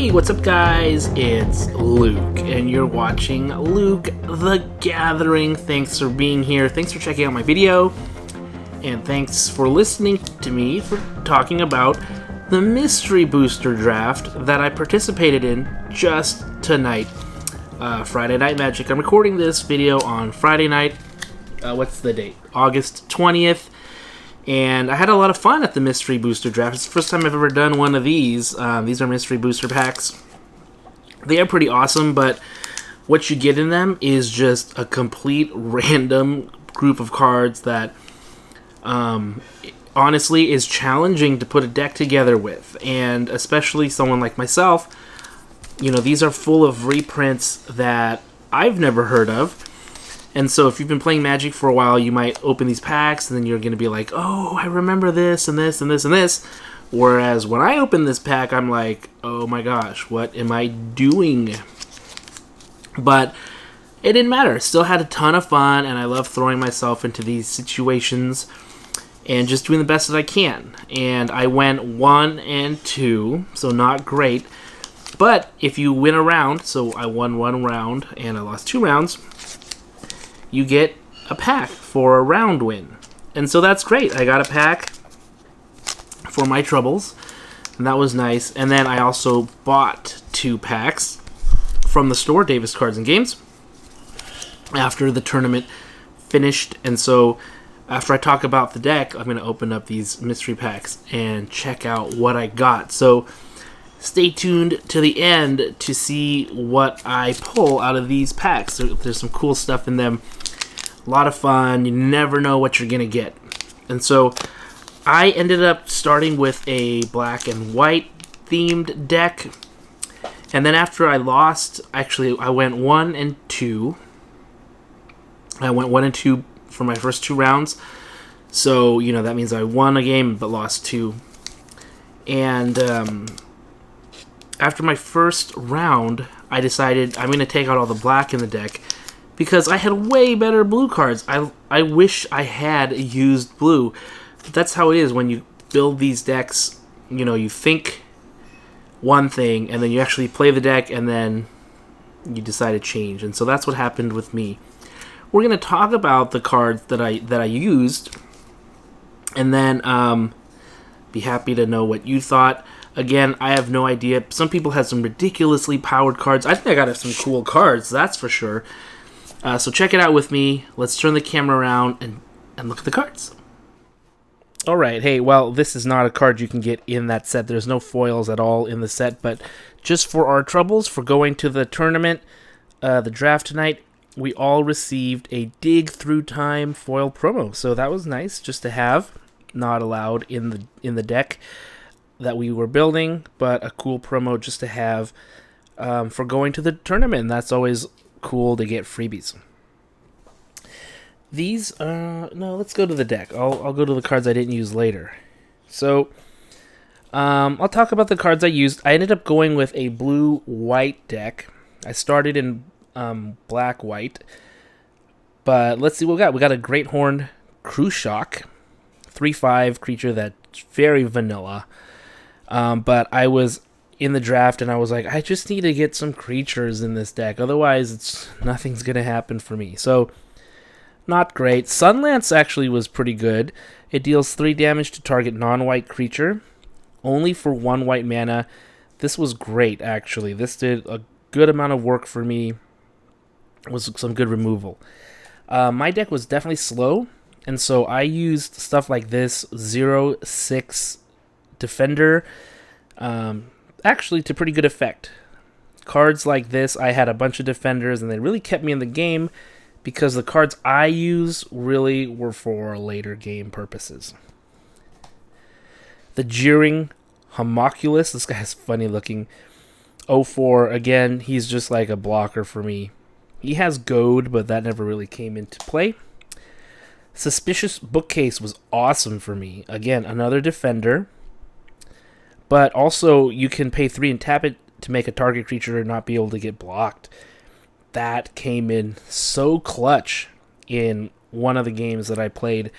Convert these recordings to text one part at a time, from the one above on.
Hey, what's up guys? It's Luke, and you're watching Luke the Gathering. Thanks for being here, thanks for checking out my video, and thanks for listening to me for talking about the mystery booster draft that I participated in just tonight. Friday Night Magic. I'm recording this video on Friday night. What's the date? August 20th. And I had a lot of fun at the Mystery Booster Draft. It's the first time I've ever done one of these. These are Mystery Booster Packs. They are pretty awesome, but what you get in them is just a complete random group of cards that, honestly, is challenging to put a deck together with. And especially someone like myself, you know, these are full of reprints that I've never heard of. And so if you've been playing Magic for a while, you might open these packs and then you're going to be like, oh, I remember this and this and this and this. Whereas when I open this pack, I'm like, oh my gosh, what am I doing? But it didn't matter. Still had a ton of fun, and I love throwing myself into these situations and just doing the best that I can. And I went 1 and 2, so not great. But if you win a round, so I won 1 round and I lost 2 rounds, you get a pack for a round win. And so that's great. I got a pack for my troubles, and that was nice. And then I also bought 2 packs from the store, Davis Cards and Games, after the tournament finished. And so after I talk about the deck, I'm going to open up these mystery packs and check out what I got. So stay tuned to the end to see what I pull out of these packs. There's some cool stuff in them. A lot of fun. You never know what you're going to get. And so I ended up starting with a black and white themed deck. And then after I lost, actually I went 1 and 2. I went 1 and 2 for my first 2 rounds. So, you know, that means I won a game but lost 2. And after my first round, I decided I'm going to take out all the black in the deck because I had way better blue cards. I wish I had used blue. But that's how it is when you build these decks. You know, you think one thing, and then you actually play the deck, and then you decide to change. And so that's what happened with me. We're going to talk about the cards that I used, and then be happy to know what you thought. Again, I have no idea. Some people had some ridiculously powered cards. I think I got some cool cards, that's for sure. So check it out with me. Let's turn the camera around and look at the cards. Alright, hey, well, this is not a card you can get in that set. There's no foils at all in the set, but just for our troubles, for going to the tournament, the draft tonight, we all received a Dig Through Time foil promo. So that was nice just to have. Not allowed in the deck that we were building, but a cool promo just to have for going to the tournament. That's always cool to get freebies. These, no, let's go to the deck. I'll go to the cards I didn't use later. So, I'll talk about the cards I used. I ended up going with a blue-white deck. I started in black-white, but let's see what we got. We got a Great Horned Cruciak, 3/5 creature that's very vanilla. But I was in the draft and I was like, I just need to get some creatures in this deck. Otherwise, nothing's going to happen for me. So, not great. Sunlance actually was pretty good. It deals 3 damage to target non-white creature, only for 1 white mana. This was great, actually. This did a good amount of work for me. It was some good removal. My deck was definitely slow, and so I used stuff like this 0/6 Defender, actually to pretty good effect. Cards like this, I had a bunch of defenders, and they really kept me in the game because the cards I use really were for later game purposes. The Jeering Homunculus, this guy's funny looking. 0/4, again, he's just like a blocker for me. He has Goad, but that never really came into play. Suspicious Bookcase was awesome for me. Again, another defender. But also, you can pay 3 and tap it to make a target creature not be able to get blocked. That came in so clutch in one of the games that I played.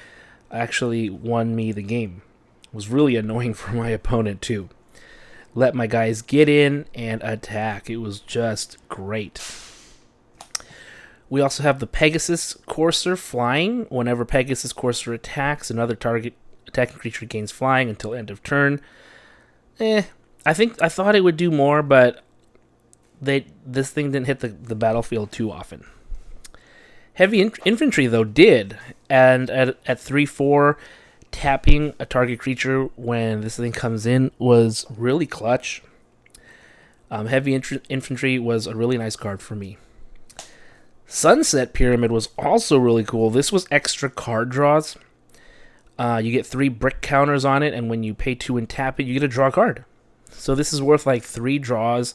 Actually won me the game. It was really annoying for my opponent, too. let my guys get in and attack. It was just great. We also have the Pegasus Courser flying. Whenever Pegasus Courser attacks, another target attacking creature gains flying until end of turn. I thought it would do more, but this thing didn't hit the battlefield too often. Heavy Infantry, though, did. And at 3/4, tapping a target creature when this thing comes in was really clutch. Heavy Infantry was a really nice card for me. Sunset Pyramid was also really cool. This was extra card draws. You get 3 brick counters on it, and when you pay 2 and tap it, you get to draw a card. So this is worth like 3 draws.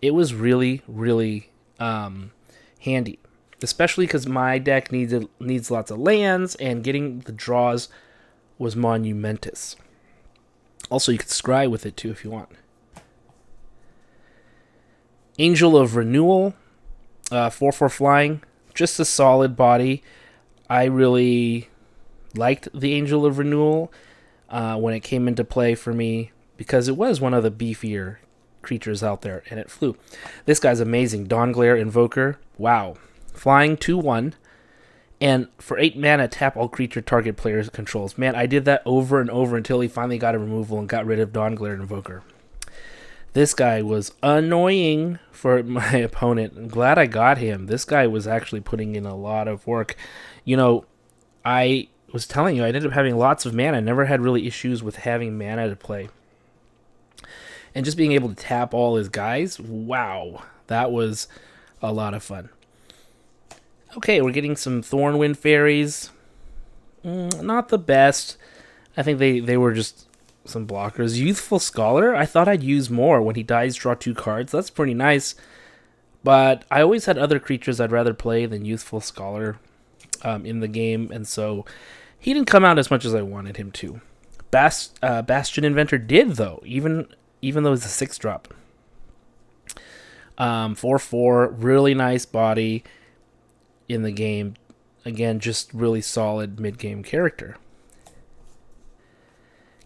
It was really, really handy, especially because my deck needs lots of lands, and getting the draws was monumentous. Also, you could scry with it too if you want. Angel of Renewal, 4/4 flying, just a solid body. I really liked the Angel of Renewal when it came into play for me, because it was one of the beefier creatures out there, and it flew. This guy's amazing. Dawnglare Invoker. Wow. Flying 2/1. And for 8 mana, tap all creature target players controls. Man, I did that over and over until he finally got a removal and got rid of Dawnglare Invoker. This guy was annoying for my opponent. I'm glad I got him. This guy was actually putting in a lot of work. You know, I was telling you, I ended up having lots of mana. I never had really issues with having mana to play. And just being able to tap all his guys, wow, that was a lot of fun. Okay, we're getting some Thornwind Fairies. Not the best. I think they were just some blockers. Youthful Scholar, I thought I'd use more. When he dies, draw 2 cards. That's pretty nice. But I always had other creatures I'd rather play than Youthful Scholar in the game, and so he didn't come out as much as I wanted him to. Bastion Inventor did, though, even though it's a 6-drop. 4/4, really nice body in the game. Again, just really solid mid-game character.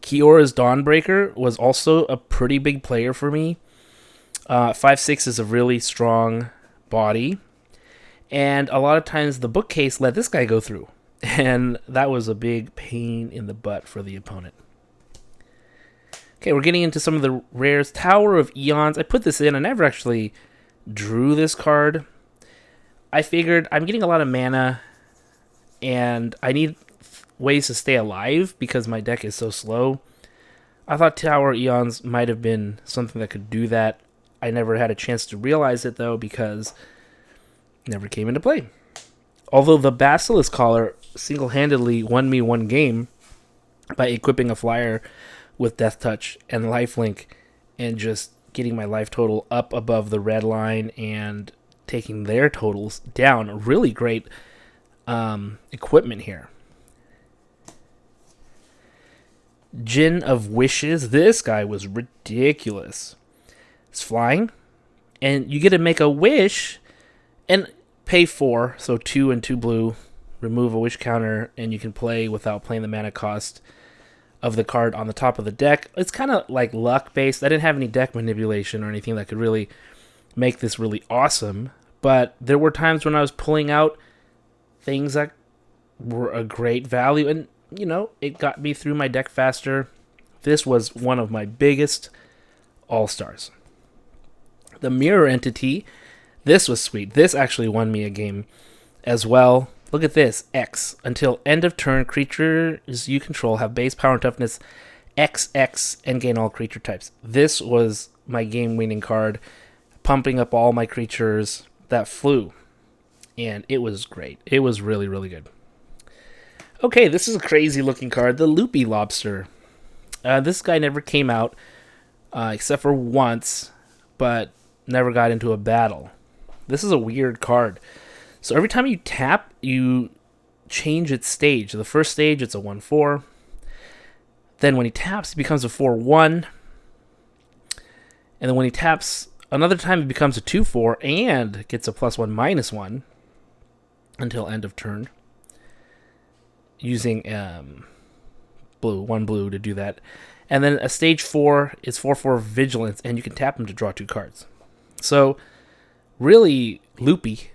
Kiora's Dawnbreaker was also a pretty big player for me. 5/6 is a really strong body, and a lot of times the bookcase let this guy go through, and that was a big pain in the butt for the opponent. Okay, we're getting into some of the rares. Tower of Eons. I put this in. I never actually drew this card. I figured I'm getting a lot of mana, and I need ways to stay alive because my deck is so slow. I thought Tower Eons might have been something that could do that. I never had a chance to realize it, though, because it never came into play. Although the Basilisk Collar single-handedly won me one game by equipping a flyer with Death Touch and Lifelink and just getting my life total up above the red line and taking their totals down. Really great equipment here. Djinn of Wishes. This guy was ridiculous. It's flying, and you get to make a wish and pay 4, so 2 and 2 blue, remove a wish counter, and you can play without playing the mana cost of the card on the top of the deck. It's kind of like luck-based. I didn't have any deck manipulation or anything that could really make this really awesome, but there were times when I was pulling out things that were a great value, and, you know, it got me through my deck faster. This was one of my biggest all-stars. The Mirror Entity, this was sweet. This actually won me a game as well. Look at this, X. Until end of turn, creatures you control have base power and toughness XX and gain all creature types. This was my game-winning card, pumping up all my creatures that flew. And it was great. It was really, really good. Okay, this is a crazy-looking card, the Loopy Lobster. This guy never came out, except for once, but never got into a battle. This is a weird card. So every time you tap, you change its stage. The first stage, it's a 1/4. Then when he taps, it becomes a 4/1. And then when he taps another time, it becomes a 2/4 and gets a +1/-1 until end of turn. Using one blue to do that. And then a stage 4 is 4/4 Vigilance, and you can tap them to draw 2 cards. So, really loopy.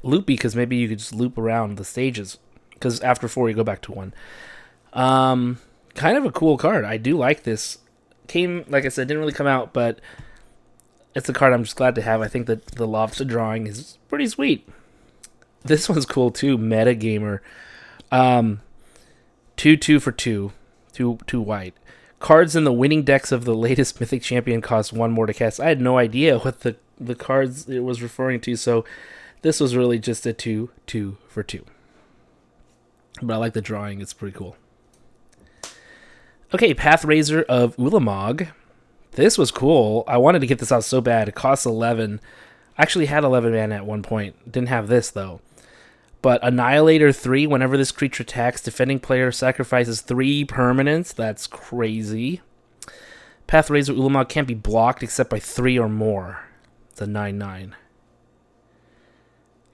Loopy, because maybe you could just loop around the stages. Because after 4, you go back to 1. Kind of a cool card. I do like this. Came, like I said, didn't really come out, but it's a card I'm just glad to have. I think that the lobster drawing is pretty sweet. This one's cool too. Metagamer. 2/2 for 2. 2 white. Cards in the winning decks of the latest Mythic Champion cost 1 more to cast. I had no idea what the cards it was referring to, so this was really just a 2/2 for 2. But I like the drawing. It's pretty cool. Okay, Pathrazor of Ulamog. This was cool. I wanted to get this out so bad. It costs 11. I actually had 11 mana at one point. Didn't have this, though. But Annihilator 3, whenever this creature attacks, defending player sacrifices 3 permanents. That's crazy. Pathrazor Ulamog can't be blocked except by 3 or more. It's a 9/9.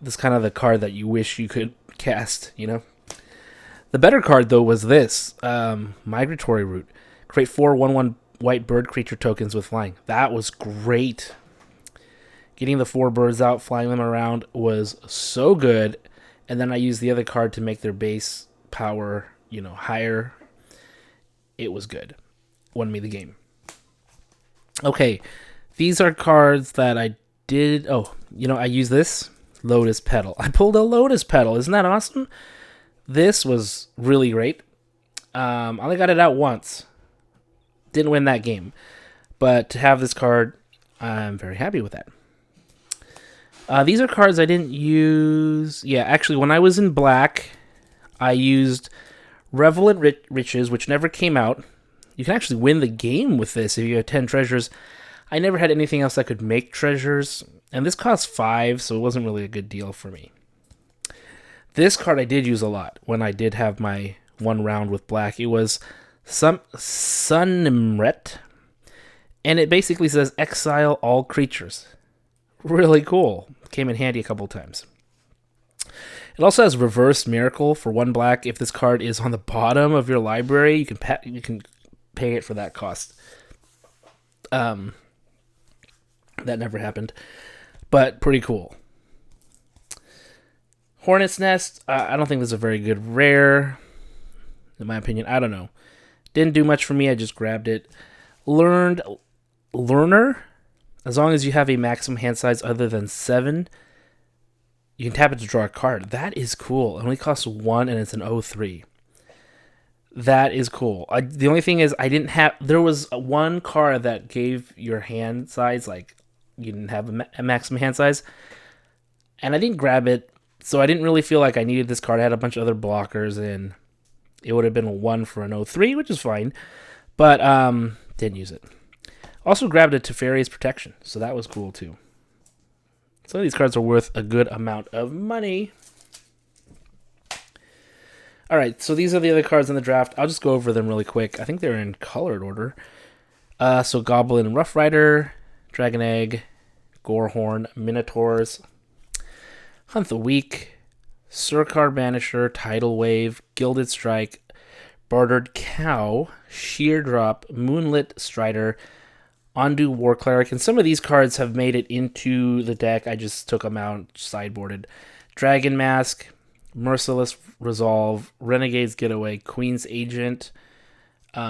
This is kind of the card that you wish you could cast, you know? The better card, though, was this. Migratory Route. Create 4 1/1 white bird creature tokens with flying. That was great. Getting the 4 birds out, flying them around was so good. And then I used the other card to make their base power, higher. It was good. Won me the game. Okay, these are cards that I did. Oh, I used this Lotus Petal. I pulled a Lotus Petal. Isn't that awesome? This was really great. I only got it out once. Didn't win that game. But to have this card, I'm very happy with that. These are cards I didn't use. Yeah, actually, when I was in black, I used Relevant Riches, which never came out. You can actually win the game with this if you have 10 treasures. I never had anything else that could make treasures. And this cost 5, so it wasn't really a good deal for me. This card I did use a lot when I did have my one round with black. It was Sunimret. And it basically says exile all creatures. Really cool. Came in handy a couple times. It also has Reverse Miracle for 1 black. If this card is on the bottom of your library, you can pay it for that cost. That never happened. But pretty cool. Hornet's Nest. I don't think this is a very good rare. In my opinion. I don't know. Didn't do much for me. I just grabbed it. Learner. As long as you have a maximum hand size other than 7, you can tap it to draw a card. That is cool. It only costs 1 and it's an 0/3. That is cool. The only thing is there was one card that gave your hand size, like you didn't have a maximum hand size. And I didn't grab it, so I didn't really feel like I needed this card. I had a bunch of other blockers and it would have been a 1 for an 0/3, which is fine. But didn't use it. Also grabbed a Teferi's Protection, so that was cool too. Some of these cards are worth a good amount of money. Alright, so these are the other cards in the draft. I'll just go over them really quick. I think they're in colored order. So Goblin Rough Rider, Dragon Egg, Gorehorn, Minotaurs, Hunt the Weak, Surkar Banisher, Tidal Wave, Gilded Strike, Bartered Cow, Sheer Drop, Moonlit Strider, Ondu War Cleric, and some of these cards have made it into the deck. I just took them out, sideboarded. Dragon Mask, Merciless Resolve, Renegade's Getaway, Queen's Agent,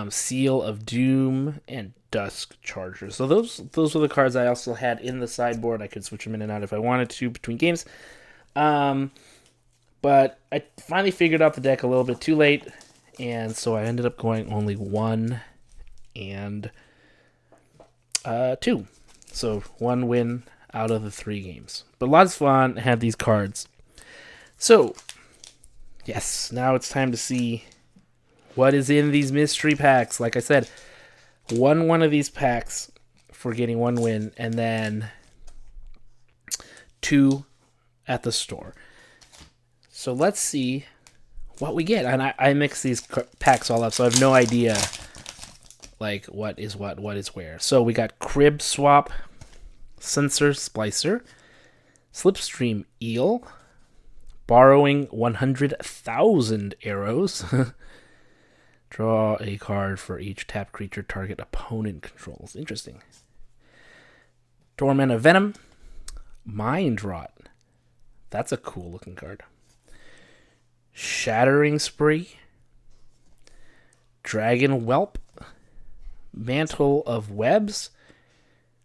Seal of Doom, and Dusk Charger. So those were the cards I also had in the sideboard. I could switch them in and out if I wanted to between games. But I finally figured out the deck a little bit too late, and so I ended up going only 1 and 2. So 1 win out of the 3 games. But lots of fun. I had these cards. So, yes, now it's time to see what is in these mystery packs. Like I said, won one of these packs for getting 1 win, and then 2 at the store. So let's see what we get. And I mix these packs all up, so I have no idea like what is where. So we got Crib Swap, Sensor Splicer, Slipstream Eel, Borrowing 100,000 Arrows, Draw a card for each tapped creature target opponent controls. Interesting. Torment of Venom. Mind Rot. That's a cool looking card. Shattering Spree. Dragon Whelp. Mantle of Webs.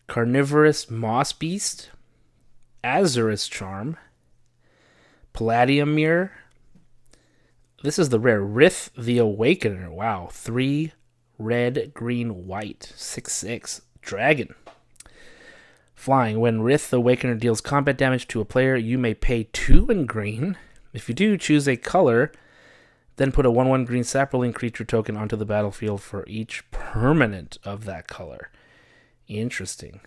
Carnivorous Moss Beast. Azurus Charm. Palladium Mirror. This is the rare. Rith the Awakener. Wow. 3 red, green, white. 6/6. Dragon. Flying. When Rith the Awakener deals combat damage to a player, you may pay 2 in green. If you do, choose a color, then put a 1/1 green sapperling creature token onto the battlefield for each permanent of that color. Interesting.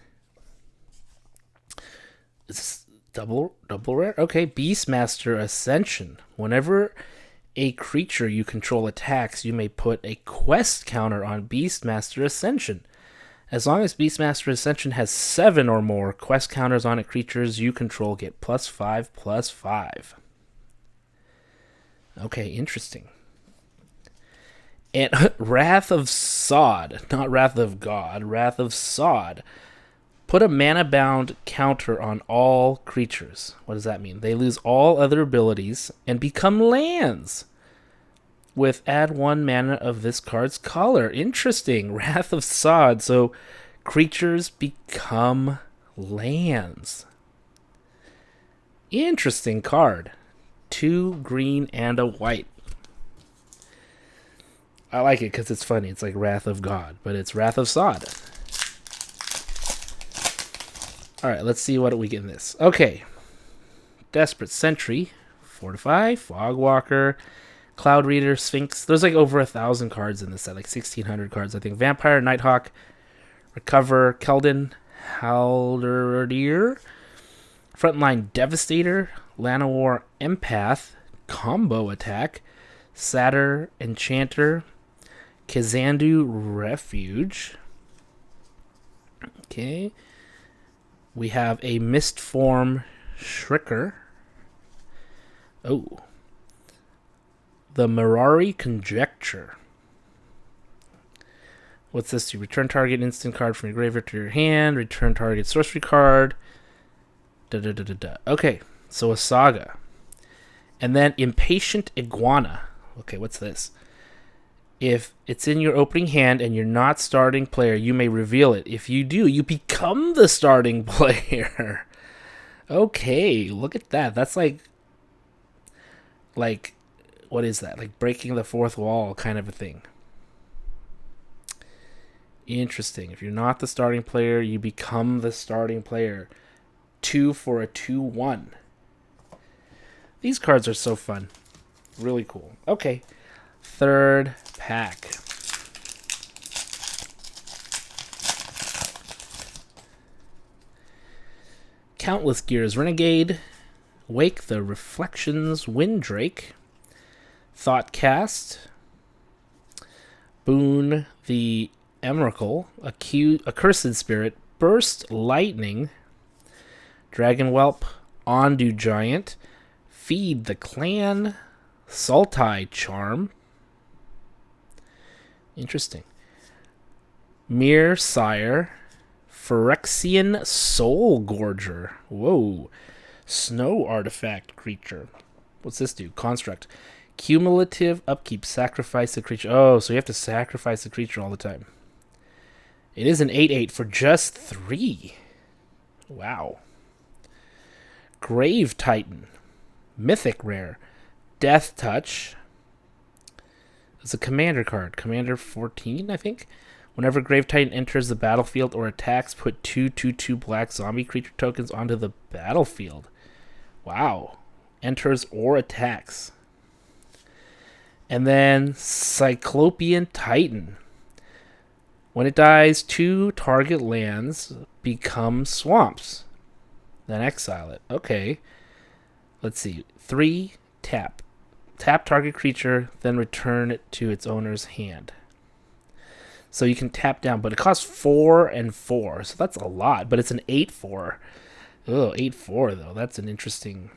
It's double rare? Okay, Beastmaster Ascension. Whenever a creature you control attacks, you may put a quest counter on Beastmaster Ascension. As long as Beastmaster Ascension has 7 or more quest counters on it, creatures you control get +5/+5. Okay, interesting. And Wrath of Sod, not Wrath of God, Wrath of Sod. Put a mana-bound counter on all creatures. What does that mean? They lose all other abilities and become lands. With add 1 mana of this card's color. Interesting. Wrath of Sod. So creatures become lands. Interesting card. 2 green and a white. I like it because it's funny. It's like Wrath of God, but it's Wrath of Sod. Alright, let's see what we get in this. Okay. Desperate Sentry. 4/5. Fogwalker. Cloud Reader. Sphinx. There's like over 1,000 cards in this set. Like 1,600 cards, I think. Vampire. Nighthawk. Recover. Keldon. Haldirdir. Frontline Devastator. Llanowar Empath. Combo Attack. Satyr Enchanter. Kazandu Refuge. Okay. We have a Mistform Shricker. Oh. The Mirari Conjecture. What's this do? Return target instant card from your graveyard to your hand. Return target sorcery card. Okay, so a Saga. And then Impatient Iguana. Okay, what's this? If it's in your opening hand and you're not starting player, you may reveal it. If you do, you become the starting player. Okay, look at that. That's like, what is that? Like breaking the fourth wall kind of a thing. Interesting. If you're not the starting player, you become the starting player. 2 for a 2/1. These cards are so fun. Really cool. Okay. Third pack. Countless Gears Renegade. Wake the Reflections Windrake. Thoughtcast. Boon the Emrakul. Accursed Spirit. Burst Lightning. Dragon Whelp. Ondu Giant. Feed the Clan. Sultai Charm. Interesting. Mir Sire. Phyrexian Soul Gorger. Whoa. Snow artifact creature. What's this do? Construct. Cumulative upkeep. Sacrifice a creature. Oh, so you have to sacrifice a creature all the time. It is an 8/8 for just 3. Wow. Grave Titan. Mythic rare. Death Touch. It's a commander card. Commander 14, I think. Whenever Grave Titan enters the battlefield or attacks, put 2/2/2 black zombie creature tokens onto the battlefield. Wow. Enters or attacks. And then Cyclopean Titan. When it dies, 2 target lands become swamps. Then exile it. Okay. Let's see. 3 tap. Tap target creature, then return it to its owner's hand. So you can tap down, but it costs 4 and 4. So that's a lot, but it's an 8/4. Oh, 8/4 though. That's an interesting...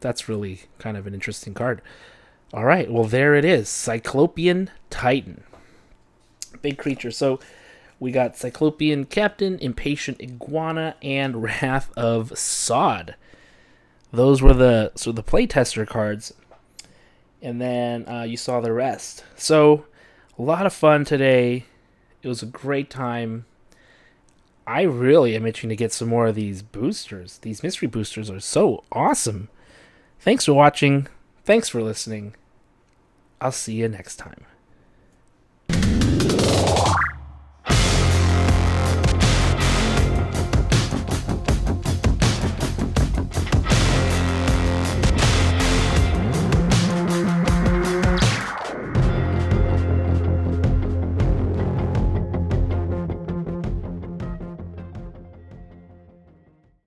That's really kind of an interesting card. All right, well, there it is. Cyclopean Titan. Big creature. So we got Cyclopean Captain, Impatient Iguana, and Wrath of Sod. Those were the playtester cards. And then you saw the rest. So a lot of fun today. It was a great time. I really am itching to get some more of these boosters. These mystery boosters are so awesome. Thanks for watching. Thanks for listening. I'll see you next time.